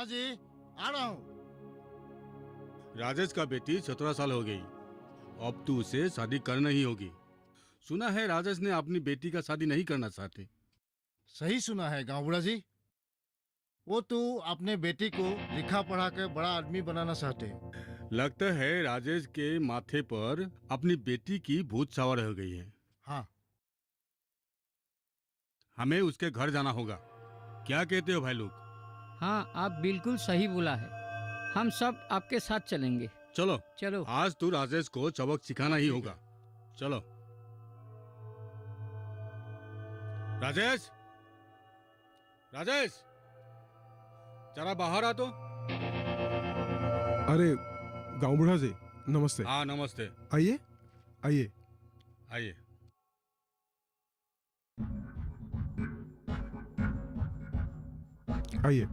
हाँ जी, आ रहा हूँ। राजेश का बेटी 17 साल हो गई, अब तो उसे शादी करना ही होगी। सुना है राजेश ने अपनी बेटी का शादी नहीं करना चाहते। सही सुना है गाँव बुढ़ा जी। वो तो अपने बेटी को लिखा पढ़ा कर बड़ा आदमी बनाना चाहते हैं। लगता है राजेश के माथे पर अपनी बेटी की भूत सवार हो गई है। हाँ, हमें उसके घर जाना होगा। क्या कहते हो भाई लोग? हाँ, आप बिल्कुल सही बोला है। हम सब आपके साथ चलेंगे। चलो चलो। आज तो राजेश को सबक सिखाना ही होगा। चलो राजेश, राजेश जरा बाहर आ तो। अरे गाँव बुढ़ा जी, नमस्ते। हाँ नमस्ते, आइए आइए। आइए। आइए,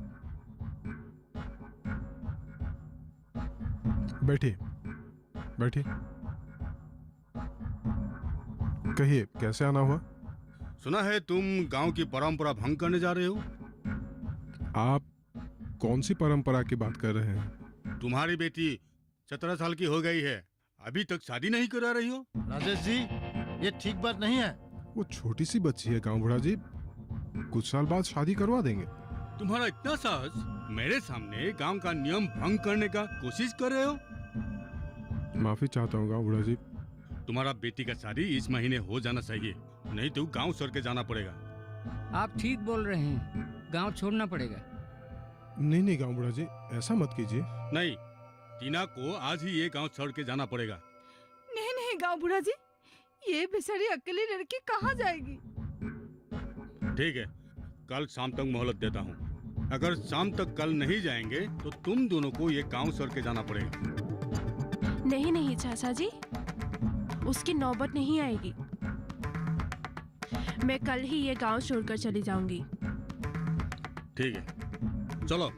बैठिए बैठिए। कहिए कैसे आना हुआ? सुना है तुम गांव की परंपरा भंग करने जा रहे हो। आप कौन सी परंपरा की बात कर रहे हैं? तुम्हारी बेटी 17 साल की हो गई है, अभी तक शादी नहीं करा रही हो। राजेश जी, ये ठीक बात नहीं है। वो छोटी सी बच्ची है गाँव बुढ़ा जी, कुछ साल बाद शादी करवा देंगे। तुम्हारा इतना साहस, मेरे सामने गांव का नियम भंग करने का कोशिश कर रहे हो। माफी चाहता हूँ गाँव बुढ़ा जी। तुम्हारा बेटी का शादी इस महीने हो जाना चाहिए, नहीं तो गांव छोड़ के जाना पड़ेगा। आप ठीक बोल रहे हैं, गांव छोड़ना पड़ेगा। नहीं नहीं गाँव बुढ़ा जी, ऐसा मत कीजिए। नहीं, टीना को आज ही ये गांव छोड़ के जाना पड़ेगा। नहीं नहीं गाँव बुढ़ा जी, ये बेचारी अकेली लड़की कहाँ जाएगी? ठीक है, कल शाम तक मोहलत देता हूँ। अगर शाम तक कल नहीं जाएंगे तो तुम दोनों को ये गांव छोड़ के जाना पड़ेगा। नहीं नहीं चाचा जी, उसकी नौबत नहीं आएगी। मैं कल ही ये गांव छोड़कर चली जाऊंगी। ठीक है, चलो।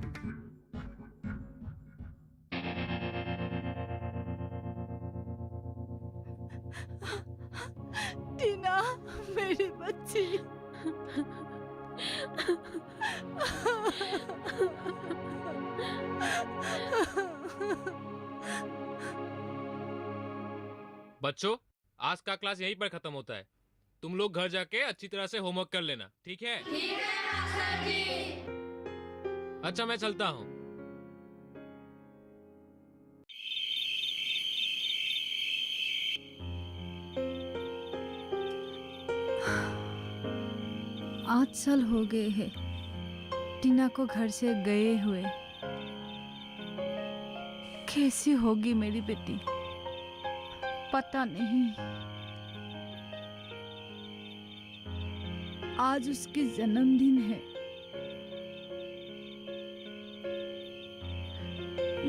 टीना, मेरी बच्ची। बच्चों, आज का क्लास यहीं पर खत्म होता है। तुम लोग घर जाके अच्छी तरह से होमवर्क कर लेना, ठीक है? ठीक है मास्टर जी। अच्छा, मैं चलता हूँ। आज साल हो गए हैं टीना को घर से गए हुए। कैसी होगी मेरी बेटी, पता नहीं। आज उसकी जन्मदिन है।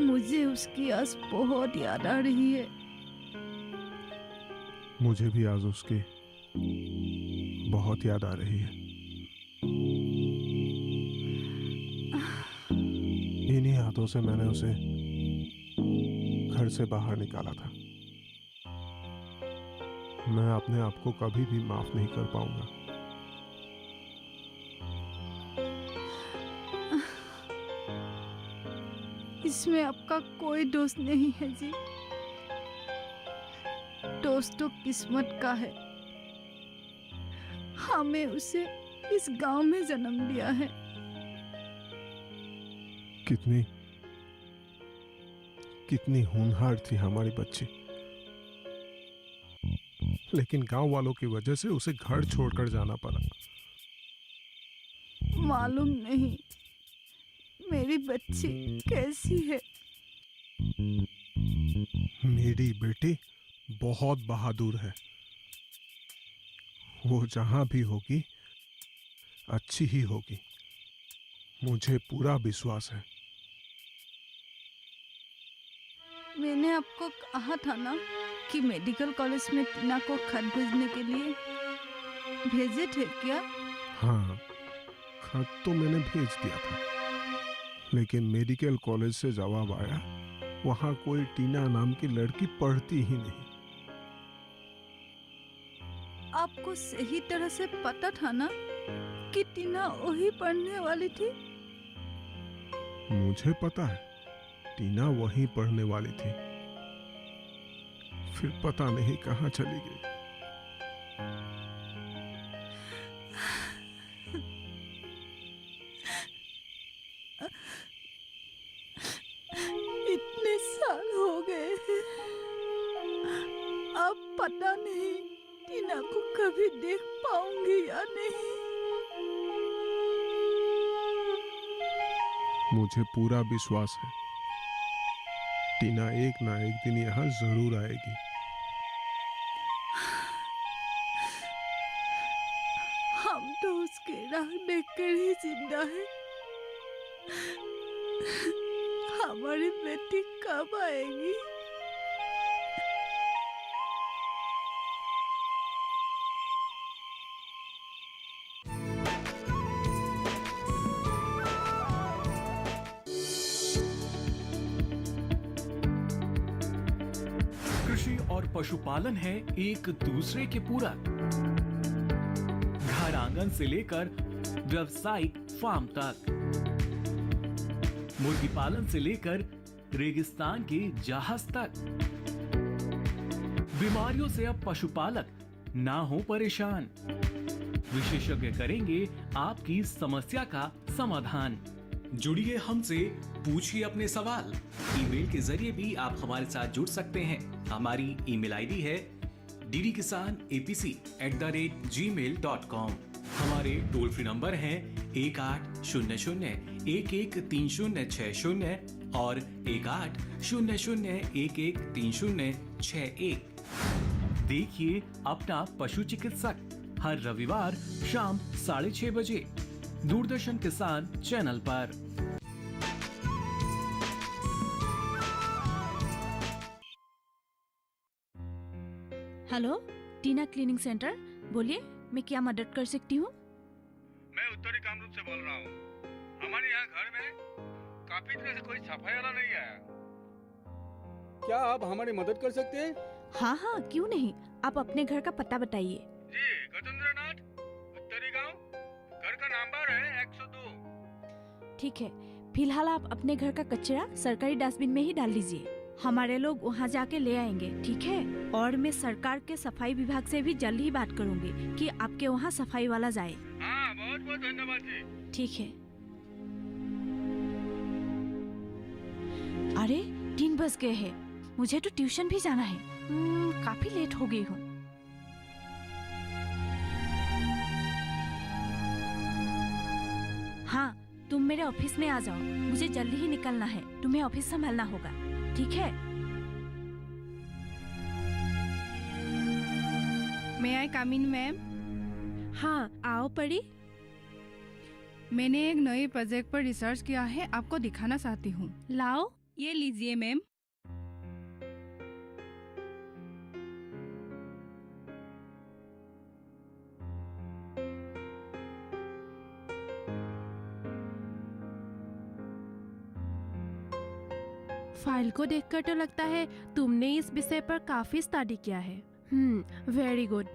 मुझे उसकी आज बहुत याद आ रही है। मुझे भी आज उसकी बहुत याद आ रही है। इन्हीं हाथों से मैंने उसे घर से बाहर निकाला था। मैं अपने आप को कभी भी माफ नहीं कर पाऊंगा। इसमें आपका कोई दोष नहीं है जी। दोष तो किस्मत का है। हमें उसे इस गांव में जन्म दिया है। कितनी होनहार थी हमारी बच्ची, लेकिन गांव वालों की वजह से उसे घर छोड़कर जाना पड़ा। मालूम नहीं मेरी बच्ची कैसी है। मेरी बेटी बहुत बहादुर है। वो जहां भी होगी अच्छी ही होगी, मुझे पूरा विश्वास है। मैंने आपको कहा था ना कि मेडिकल कॉलेज में टीना को खत भेजने के लिए। भेजे थे क्या? हाँ, खत तो मैंने भेज दिया था, लेकिन मेडिकल कॉलेज से जवाब आया वहां कोई टीना नाम की लड़की पढ़ती ही नहीं। आपको सही तरह से पता था ना कि टीना वही पढ़ने वाली थी? मुझे पता है टीना वहीं पढ़ने वाली थी, फिर पता नहीं कहाँ चली गई। इतने साल हो गए हैं, अब पता नहीं टीना को कभी देख पाऊंगी या नहीं। मुझे पूरा विश्वास है टीना एक ना एक दिन यहाँ जरूर आएगी। हम तो उसकी राह देखकर ही जिंदा है। हमारी बेटी कब आएगी? कृषि और पशुपालन है एक दूसरे के पूरक। घर आंगन से लेकर व्यावसायिक फार्म तक, मुर्गी पालन से लेकर रेगिस्तान के जहाज तक। बीमारियों से अब पशुपालक ना हो परेशान। विशेषज्ञ करेंगे आपकी समस्या का समाधान। जुड़िए हमसे, पूछिए अपने सवाल। ईमेल के जरिए भी आप हमारे साथ जुड़ सकते हैं। हमारी ईमेल आईडी है ddkisanapc@gmail.com। हमारे टोल फ्री नंबर हैं 1800-113060 और 1800-113061। देखिए अपना पशु चिकित्सक हर रविवार शाम 6:30 बजे दूरदर्शन किसान चैनल पर। हेलो, टीना क्लीनिंग सेंटर, बोलिए मैं क्या मदद कर सकती हूँ? मैं उत्तरी कामरूप से बोल रहा हूँ। हमारे यहाँ घर में काफी दिनों से कोई सफाई वाला नहीं आया। क्या आप हमारी मदद कर सकते हैं? हाँ हाँ, क्यों नहीं। आप अपने घर का पता बताइए। जी, गजेंद्रनाथ, उत्तरी गांव, घर का नंबर है 102। ठीक है, फिलहाल आप अपने घर का कचरा सरकारी डस्टबिन में ही डाल दीजिए। हमारे लोग वहाँ जाके ले आएंगे, ठीक है? और मैं सरकार के सफाई विभाग से भी जल्द ही बात करूँगी कि आपके वहाँ सफाई वाला जाए। हाँ, बहुत बहुत धन्यवाद जी। ठीक है। अरे 3 बज गए हैं, मुझे तो ट्यूशन भी जाना है। काफी लेट हो गई हूँ। हाँ, तुम मेरे ऑफिस में आ जाओ, मुझे जल्दी ही निकलना है। तुम्हें ऑफिस संभालना होगा, ठीक है? मैं आई कम इन मैम? हाँ, आओ परी। मैंने एक नए प्रोजेक्ट पर रिसर्च किया है, आपको दिखाना चाहती हूँ। लाओ, ये लीजिए मैम। फाइल को देखकर तो लगता है तुमने इस विषय पर काफी स्टडी किया है। Very good.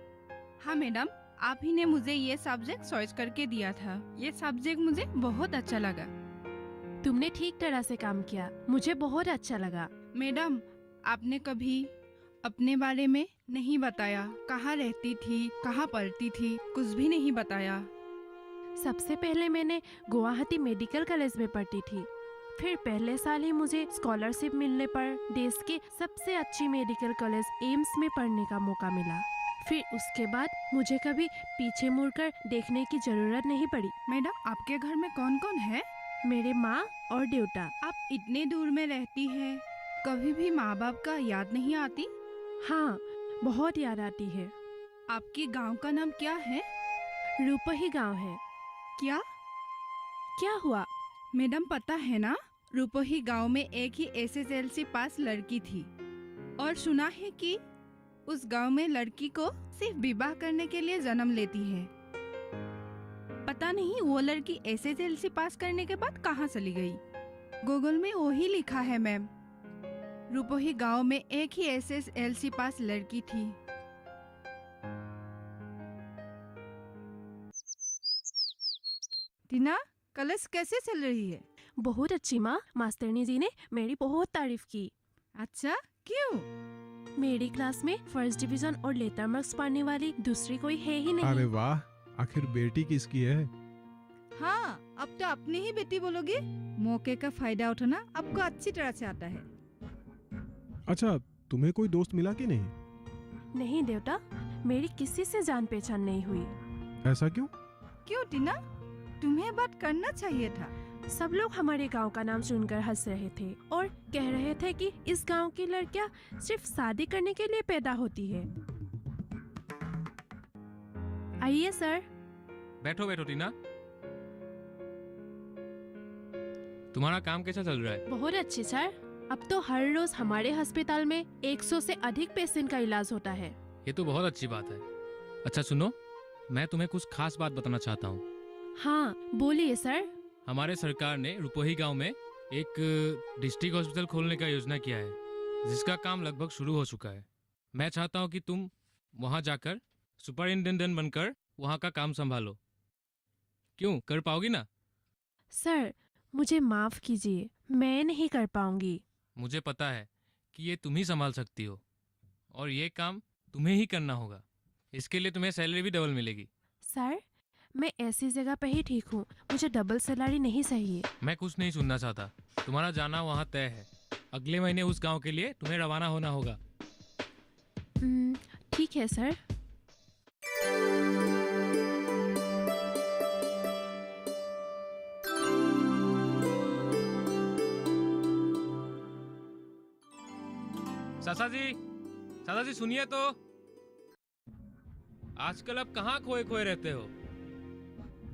हाँ मैडम, आप ही ने मुझे ये सब्जेक्ट सर्च करके दिया था। ये सब्जेक्ट मुझे बहुत अच्छा लगा। तुमने ठीक तरह से काम किया, मुझे बहुत अच्छा लगा। मैडम, आपने कभी अपने बारे में नहीं बताया। कहाँ रहती थी, कहाँ पढ़ती थी, कुछ भी नहीं बताया। सबसे पहले मैंने गुवाहाटी मेडिकल कॉलेज में पढ़ती थी। फिर पहले साल ही मुझे स्कॉलरशिप मिलने पर देश के सबसे अच्छी मेडिकल कॉलेज एम्स में पढ़ने का मौका मिला। फिर उसके बाद मुझे कभी पीछे मुड़कर देखने की जरूरत नहीं पड़ी। मैडम, आपके घर में कौन कौन है? मेरे माँ और देवता। आप इतने दूर में रहती है, कभी भी माँ बाप का याद नहीं आती? हाँ, बहुत याद आती है। आपके गांव का नाम क्या है? रूपही गांव है। क्या हुआ? मैडम, पता है ना, रूपही गांव में एक ही SSLC पास लड़की थी और सुना है कि उस गांव में लड़की को सिर्फ विवाह करने के लिए जन्म लेती है। पता नहीं वो लड़की SSLC पास करने के बाद कहाँ चली गई। गूगल में वही लिखा है मैम, रूपही गांव में एक ही SSLC पास लड़की थी। टीना, कॉलेज कैसे चल रही है? बहुत अच्छी माँ, मास्टरनी जी ने मेरी बहुत तारीफ की। अच्छा, क्यों? मेरी क्लास में फर्स्ट डिवीजन और लेटर मार्क्स पाने वाली दूसरी कोई है ही नहीं। अरे वाह, आखिर बेटी किसकी है? हाँ, अब तो अपनी ही बेटी बोलोगे। मौके का फायदा उठाना आपको अच्छी तरह से आता है। अच्छा, तुम्हें कोई दोस्त मिला कि नहीं? नहीं देवता, मेरी किसी से जान पहचान नहीं हुई। ऐसा क्यों? क्यों टीना? तुम्हें बात करना चाहिए था। सब लोग हमारे गांव का नाम सुनकर हंस रहे थे और कह रहे थे कि इस गांव की लड़कियां सिर्फ शादी करने के लिए पैदा होती है। आइए सर। बैठो बैठो टीना। तुम्हारा काम कैसा चल रहा है? बहुत अच्छे सर। अब तो हर रोज हमारे अस्पताल में 100 से अधिक पेशेंट का इलाज होता है। ये तो बहुत अच्छी बात है। अच्छा सुनो, मैं तुम्हें कुछ खास बात बताना चाहता हूँ। हाँ बोलिए सर। हमारे सरकार ने रुपोही गांव में एक डिस्ट्रिक्ट हॉस्पिटल खोलने का योजना किया है, जिसका काम लगभग शुरू हो चुका है। मैं चाहता हूँ कि तुम वहाँ जाकर सुपरिटेंडेंट बनकर वहाँ का काम संभालो। क्यों, कर पाओगी ना? सर मुझे माफ कीजिए, मैं नहीं कर पाऊंगी। मुझे पता है कि ये तुम ही संभाल सकती हो और ये काम तुम्हें ही करना होगा। इसके लिए तुम्हें सैलरी भी डबल मिलेगी। सर मैं ऐसी जगह पे ही ठीक हूँ, मुझे डबल सैलरी नहीं चाहिए। मैं कुछ नहीं सुनना चाहता। तुम्हारा जाना वहाँ तय है। अगले महीने उस गांव के लिए तुम्हें रवाना होना होगा। ठीक है सर। चाचा जी सुनिए तो। आजकल आप कहाँ खोए खोए रहते हो?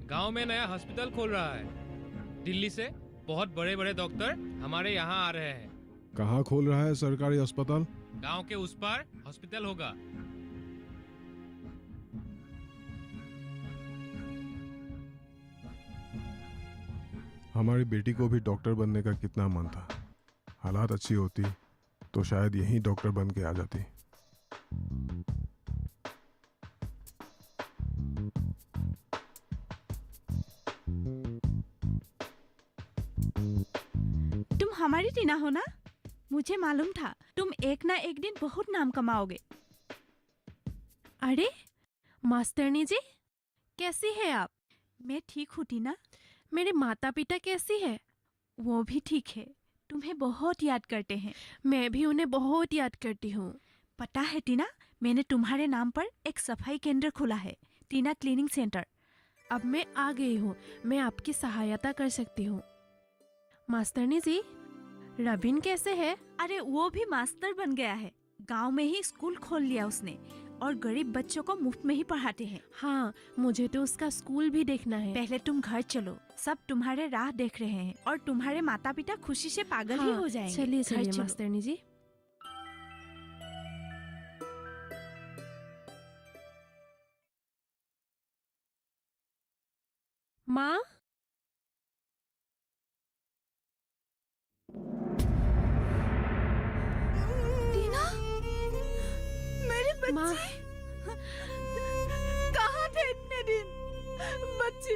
गांव में नया हॉस्पिटल खोल रहा है। दिल्ली से बहुत बड़े बड़े डॉक्टर हमारे यहाँ आ रहे हैं। कहाँ खोल रहा है सरकारी अस्पताल? गांव के उस पार हॉस्पिटल होगा। हमारी बेटी को भी डॉक्टर बनने का कितना मन था। हालात अच्छी होती तो शायद यही डॉक्टर बन के आ जाती। तुम हमारी टीना हो ना? मुझे मालूम था तुम एक ना एक दिन बहुत नाम कमाओगे। अरे मास्टरनी जी, कैसी है आप? मैं ठीक हूँ टीना। मेरे माता पिता कैसी है? वो भी ठीक है, तुम्हें बहुत याद करते हैं। मैं भी उन्हें बहुत याद करती हूँ। पता है टीना, मैंने तुम्हारे नाम पर एक सफाई केंद्र खोला है, टीना क्लीनिंग सेंटर। अब मैं आ गई हूँ, मैं आपकी सहायता कर सकती हूँ। मास्टरनी जी, रबिन कैसे है? अरे वो भी मास्टर बन गया है। गांव में ही स्कूल खोल लिया उसने और गरीब बच्चों को मुफ्त में ही पढ़ाते हैं। हाँ, मुझे तो उसका स्कूल भी देखना है। पहले तुम घर चलो, सब तुम्हारे राह देख रहे हैं और तुम्हारे माता पिता खुशी से पागल ही हो जाएंगे। चलिए घर चलिए चलो। मास्टरनी जी। माँ, टीना, मेरे माँ। बच्चे कहाँ थे इतने दिन? बच्चे,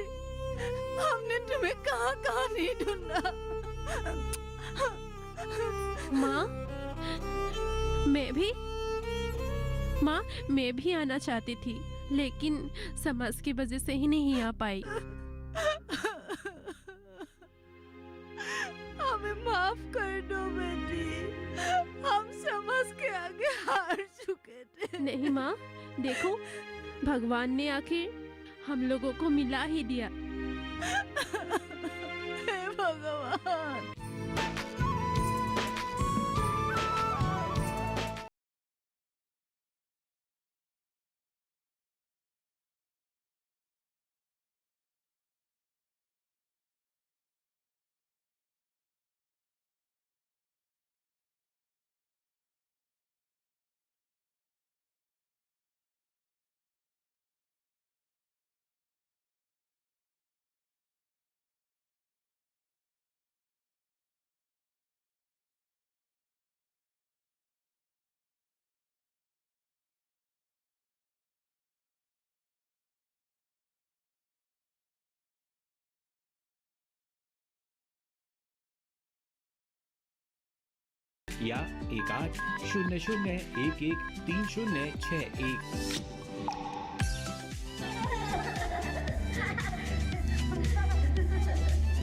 हमने तुम्हें कहाँ कहाँ नहीं ढूंढा। माँ, मैं भी आना चाहती थी, लेकिन समाज की वजह से ही नहीं आ पाई। हमें माफ कर दो बेटी, हम समाज के आगे हार चुके थे। नहीं माँ, देखो भगवान ने आखिर हम लोगों को मिला ही दिया। या 1800113061।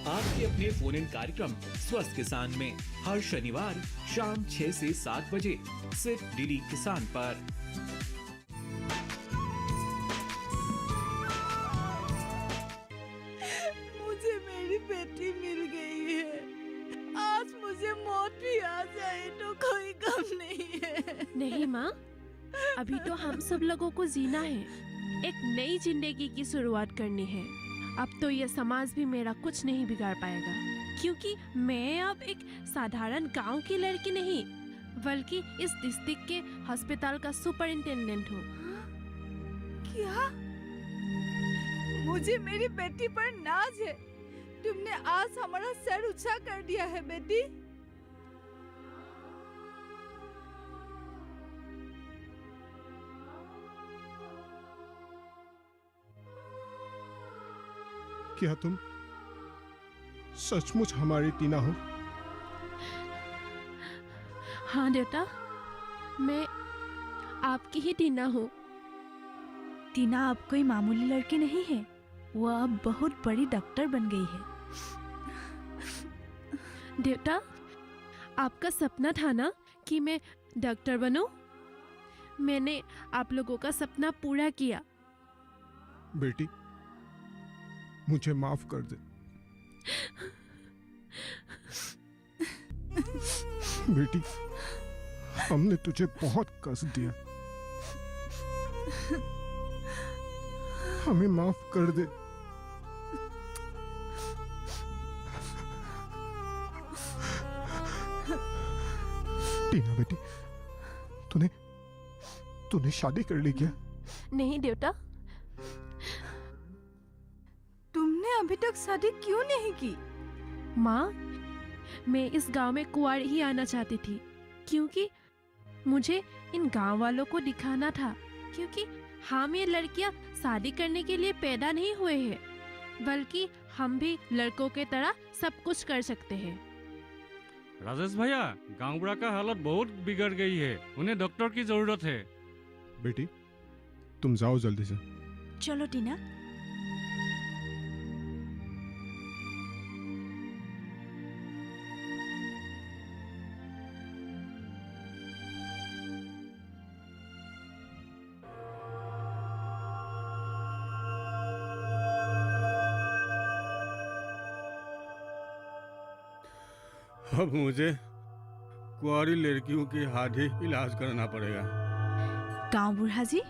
आपके अपने फोन इन कार्यक्रम स्वस्थ किसान में हर शनिवार शाम 6 से 7 बजे सिर्फ डीडी किसान पर। मुझे मेरी बेटी मिल गई है। आज मुझे मौत भी आ जाए तो कोई गम नहीं है। नहीं माँ, अभी तो हम सब लोगों को जीना है, एक नई जिंदगी की शुरुआत करनी है। अब तो ये समाज भी मेरा कुछ नहीं बिगाड़ पाएगा, क्योंकि मैं अब एक साधारण गांव की लड़की नहीं, बल्कि इस डिस्ट्रिक्ट के अस्पताल का सुपरिंटेंडेंट हूँ। क्या? मुझे मेरी बेटी पर नाज है। तुमने आज हमारा सर ऊंचा कर दिया है बेटी। क्या तुम सचमुच हमारी टीना हो? हाँ बेटा, मैं आपकी ही टीना हूँ। टीना अब कोई मामूली लड़की नहीं है, वो अब बहुत बड़ी डॉक्टर बन गई है। बेटा, आपका सपना था ना कि मैं डॉक्टर बनूं? मैंने आप लोगों का सपना पूरा किया। बेटी, मुझे माफ कर दे। बेटी, हमने तुझे बहुत कष्ट दिया, हमें माफ कर दे। टीना बेटी, तूने शादी कर ली क्या? नहीं बेटा। तुमने अभी तक शादी क्यों नहीं की? माँ, मैं इस गांव में कुंवारी ही आना चाहती थी, क्योंकि मुझे इन गांव वालों को दिखाना था, क्योंकि हम ये लड़कियां शादी करने के लिए पैदा नहीं हुए हैं, बल्कि हम भी लड़कों के तरह सब कुछ कर सकते हैं। राजेश भैया, गाँव बुढ़ा का हालत बहुत बिगड़ गई है, उन्हें डॉक्टर की जरूरत है। बेटी, तुम जाओ जल्दी से। चलो टीना। अब मुझे कुंवारी लड़कियों के हाथ ही इलाज करना पड़ेगा। गांव बूढ़ा जी,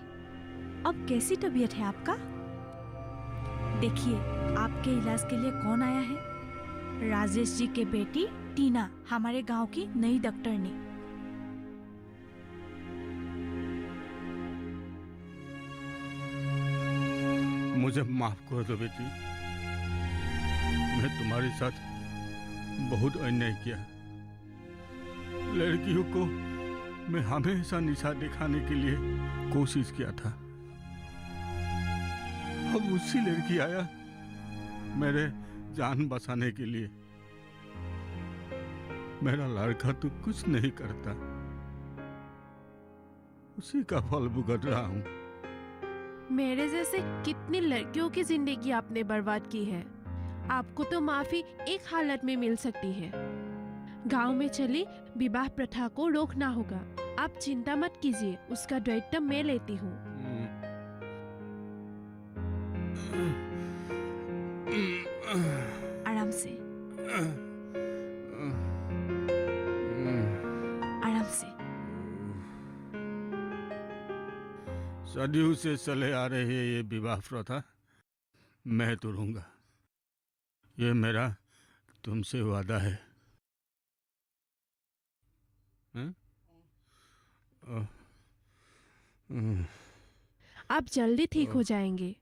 अब कैसी तबीयत है आपका? देखिए, आपके इलाज के लिए कौन आया है? राजेश जी के बेटी टीना, हमारे गांव की नई डॉक्टरनी। मुझे माफ कर दो बेटी, मैं तुम्हारे साथ बहुत अन्याय किया। लड़कियों को मैं हमेशा निशा दिखाने के लिए कोशिश किया था। अब उसी लड़की आया मेरे जान बचाने के लिए। मेरा लड़का तो कुछ नहीं करता, उसी का फल भुगत रहा हूँ। मेरे जैसे कितनी लड़कियों की जिंदगी आपने बर्बाद की है। आपको तो माफी एक हालत में मिल सकती है। गांव में चली विवाह प्रथा को रोकना होगा। आप चिंता मत कीजिए, उसका दायित्व मैं लेती हूँ। आराम से, आराम से। सदियों से चले आ रहे ये विवाह प्रथा मैं तोड़ूंगा, ये मेरा तुमसे वादा है। आप जल्दी ठीक हो जाएंगे।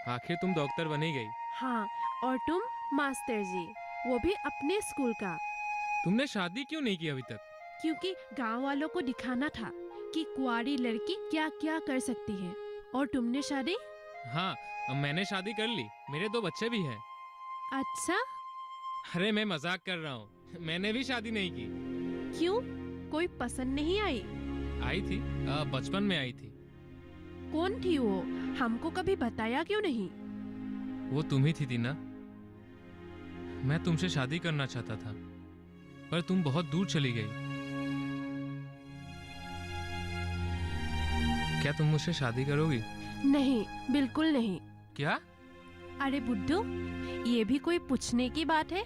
आखिर तुम डॉक्टर बन ही गई। हाँ, और तुम मास्टर जी। वो भी अपने स्कूल का। तुमने शादी क्यों नहीं की अभी तक? क्योंकि गांव वालों को दिखाना था कि कुंवारी लड़की क्या क्या कर सकती है। और तुमने शादी? हाँ, मैंने शादी कर ली, मेरे 2 बच्चे भी हैं। अच्छा, अरे मैं मजाक कर रहा हूँ, मैंने भी शादी नहीं की। क्यों? कोई पसंद नहीं आई? आई थी, बचपन में आई थी। कौन थी वो? हमको कभी बताया क्यों नहीं? वो तुम ही थी दीना। मैं तुमसे शादी करना चाहता था, पर तुम बहुत दूर चली गई। क्या तुम मुझसे शादी करोगी? नहीं, बिल्कुल नहीं। क्या? अरे बुड्ढू, ये भी कोई पूछने की बात है?